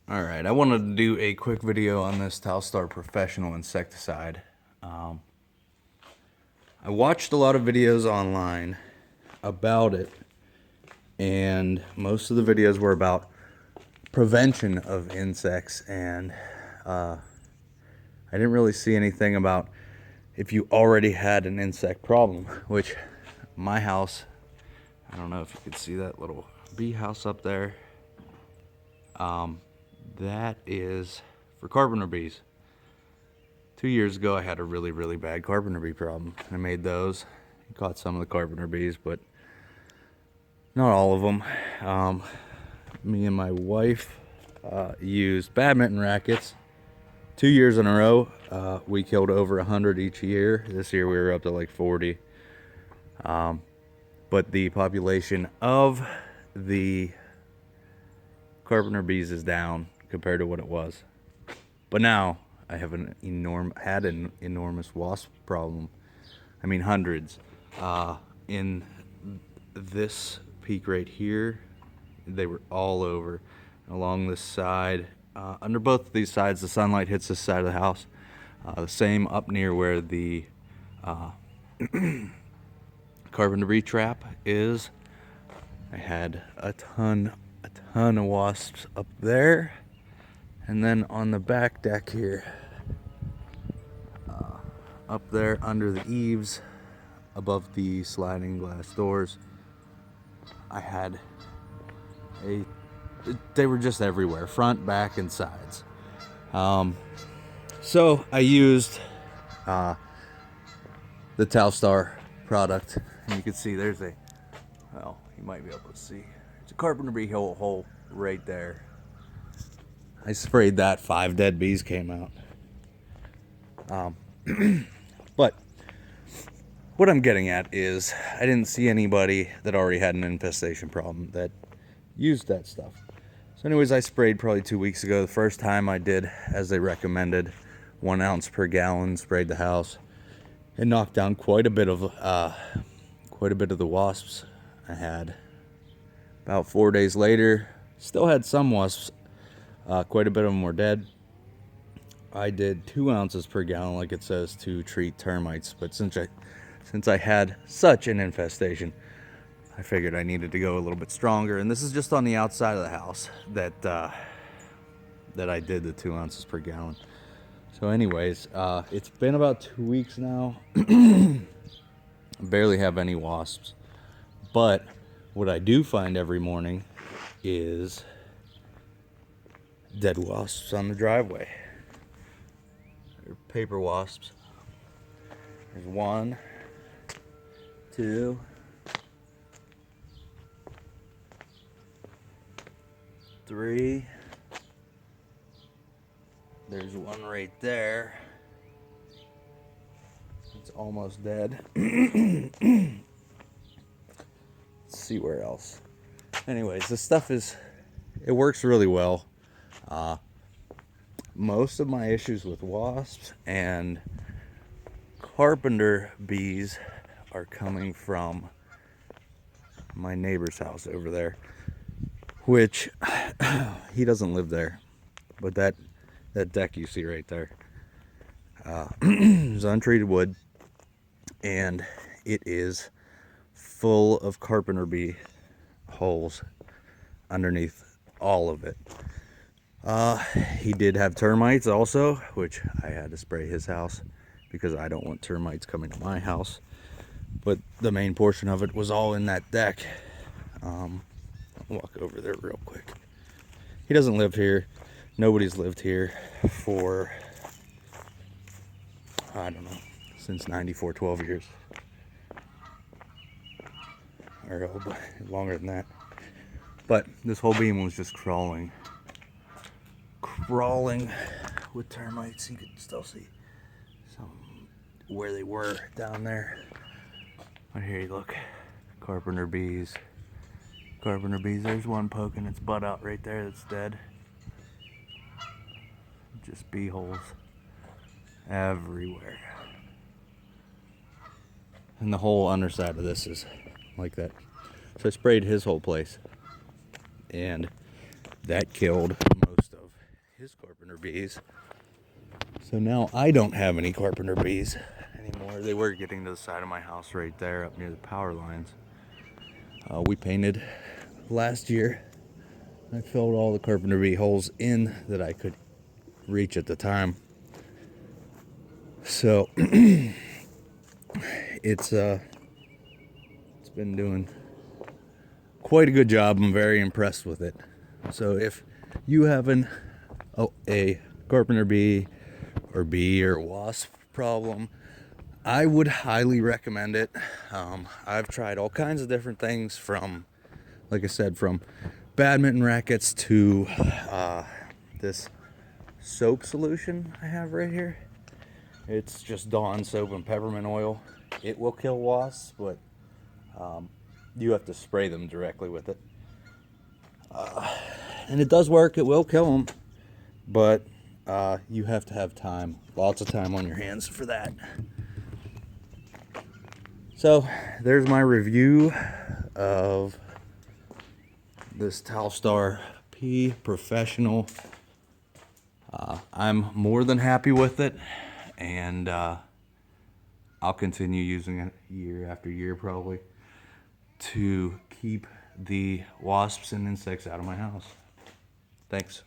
Alright, I wanted to do a quick video on this Talstar Professional insecticide. I watched a lot of videos online about it, and most of the videos were about prevention of insects, and I didn't really see anything about if you already had an insect problem, which my house, I don't know if you could see that little bee house up there. That is for carpenter bees. 2 years ago I had a really bad carpenter bee problem. I made those, caught some of the carpenter bees, but not all of them. Me and my wife used badminton rackets 2 years in a row. We killed over 100 each year. This year we were up to like 40. But the population of the carpenter bees is down compared to what it was. But now I have an enormous wasp problem. I mean hundreds. In this peak right here, they were all over. Along this side, under both of these sides, the sunlight hits this side of the house. The same up near where the carpenter bee trap is. I had a ton of wasps up there, and then on the back deck here, up there under the eaves above the sliding glass doors, I had they were just everywhere, front, back, and sides. So I used the Talstar product, and you can see there's well, you might be able to see, there's a carpenter bee hole right there. I sprayed that, 5 dead bees came out. But what I'm getting at is I didn't see anybody that already had an infestation problem that used that stuff. So anyways, I sprayed probably 2 weeks ago. The first time I did as they recommended, 1 ounce per gallon, sprayed the house. It knocked down quite a bit of the wasps I had. About 4 days later, still had some wasps. Quite a bit of them were dead. I did 2 ounces per gallon, like it says, to treat termites. But since I had such an infestation, I figured I needed to go a little bit stronger. And this is just on the outside of the house that I did the 2 ounces per gallon. So anyways, it's been about 2 weeks now. I barely have any wasps. But what I do find every morning is dead wasps on the driveway. They're paper wasps. There's 1, 2, 3. There's 1 right there. It's almost dead. Let's see where else. Anyways, this stuff it works really well. Most of my issues with wasps and carpenter bees are coming from my neighbor's house over there, which he doesn't live there, but that deck you see right there is untreated wood, and it is full of carpenter bee holes underneath all of it. He did have termites also, which I had to spray his house because I don't want termites coming to my house. But the main portion of it was all in that deck. I'll walk over there real quick. He doesn't live here. Nobody's lived here for, I don't know, since 94, 12 years. Or longer than that. But this whole beam was just crawling with termites. You can still see some where they were down there. But here you look, carpenter bees. There's 1 poking its butt out right there that's dead. Just bee holes everywhere. And the whole underside of this is like that. So I sprayed his whole place, and that killed most of carpenter bees. So now I don't have any carpenter bees anymore. They were getting to the side of my house right there up near the power lines. We painted last year. I filled all the carpenter bee holes in that I could reach at the time. So it's been doing quite a good job. I'm very impressed with it. So if you have a carpenter bee or wasp problem, I would highly recommend it. I've tried all kinds of different things from, like I said, from badminton rackets to this soap solution I have right here. It's just Dawn soap and peppermint oil. It will kill wasps, but you have to spray them directly with it. And it does work. It will kill them, but you have to have time, lots of time on your hands for that. So there's my review of this Talstar P Professional. I'm more than happy with it, and I'll continue using it year after year probably to keep the wasps and insects out of my house. Thanks.